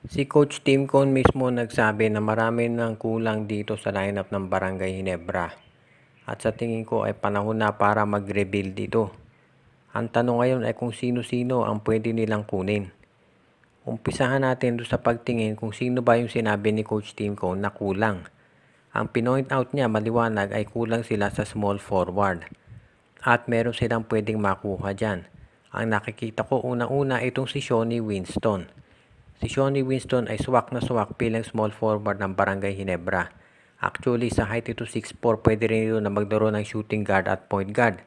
Si Coach Tim Cone mismo nagsabi na marami ng kulang dito sa lineup ng Barangay Ginebra. At sa tingin ko ay panahon na para mag-rebuild dito. Ang tanong ngayon ay kung sino-sino ang pwede nilang kunin. Umpisahan natin doon sa pagtingin kung sino ba yung sinabi ni Coach Tim Cone na kulang. Ang pinoint out niya maliwanag ay kulang sila sa small forward. At meron silang pwedeng makuha dyan. Ang nakikita ko unang-una itong si Shawnee Winston. Si Shawnee Winston ay swak na swak bilang small forward ng Barangay Ginebra. Actually, sa height ito 6'4", pwede rin ito na maglaro ng shooting guard at point guard.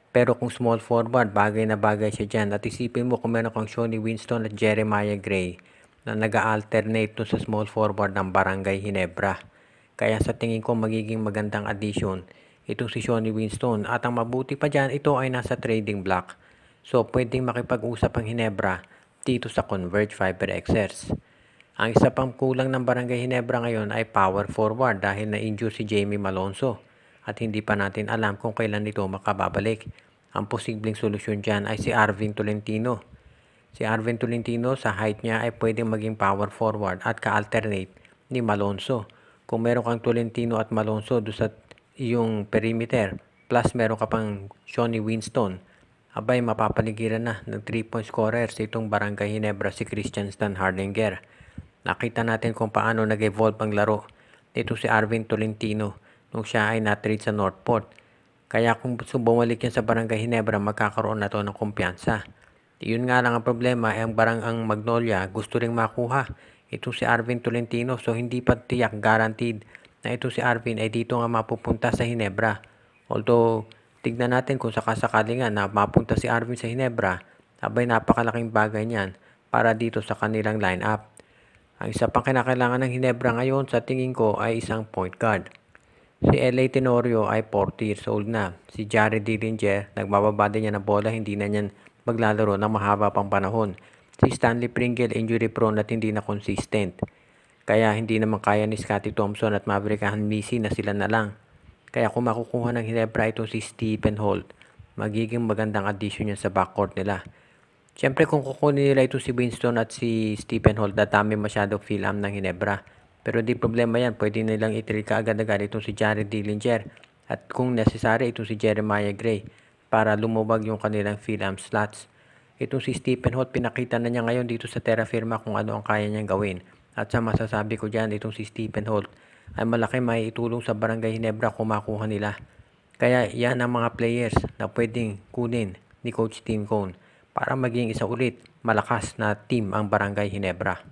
Pero kung small forward, bagay na bagay siya dyan. At isipin mo kung meron kang Shawnee Winston at Jeremiah Gray na nag-alternate sa small forward ng Barangay Ginebra. Kaya sa tingin ko magiging magandang addition itong si Shawnee Winston. At ang mabuti pa dyan, ito ay nasa trading block. So, pwedeng makipag-usap ang Ginebra dito sa Converge Fiber Xers. Ang isa pang kulang ng Barangay Ginebra ngayon ay power forward dahil na-injure si Jamie Malonzo at hindi pa natin alam kung kailan ito makababalik. Ang posibleng solusyon dyan ay si Arvin Tolentino. Si Arvin Tolentino sa height niya ay pwedeng maging power forward at ka-alternate ni Malonzo. Kung meron kang Tolentino at Malonzo doon sa iyong perimeter plus meron ka pang Shawnee Winston, abay mapapaligiran na ng 3-point scorer sa itong Barangay Ginebra si Christian Stan Hardinger. Nakita natin kung paano nag-evolve ang laro nito si Arvin Tolentino nung siya ay na-trade sa Northport. Kaya kung bumalik yan sa Barangay Ginebra, magkakaroon na to ng kumpiyansa. Yun nga lang ang problema ay ang Magnolia gusto ring makuha ito si Arvin Tolentino, so hindi pa tiyak guaranteed na ito si Arvin ay dito nga mapupunta sa Ginebra. Although tignan natin kung sakasakali nga na mapunta si Arvin sa Ginebra, abay napakalaking bagay niyan para dito sa kanilang lineup. Ang isa pang kinakailangan ng Ginebra ngayon sa tingin ko ay isang point guard. Si L.A. Tenorio ay 40 years old na. Si Jared Dillinger, nagbababa din niya ng bola, hindi na niyan maglalaro ng mahaba pang panahon. Si Stanley Pringle injury prone at hindi na consistent. Kaya hindi naman kaya ni Scottie Thompson at Maverick Hanmisi na sila na lang. Kaya kung makukuha ng Ginebra ito si Stephen Holt, magiging magandang addition yan sa backcourt nila. Siyempre kung kukunin nila ito si Winston at si Stephen Holt, dadami masyado fill-am ng Ginebra. Pero di problema yan, pwede nilang i-trade ka agad-agad itong si Jared Dillinger at kung necessary itong si Jeremiah Gray para lumubag yung kanilang fill-am slots. Itong si Stephen Holt, pinakita na niya ngayon dito sa Terra Firma kung ano ang kaya niyang gawin. At sa masasabi ko dyan, itong si Stephen Holt ay malaki may itulong sa Barangay Ginebra kung makuha nila. Kaya yan ang mga players na pwedeng kunin ni Coach Tim Cone para maging isa ulit malakas na team ang Barangay Ginebra.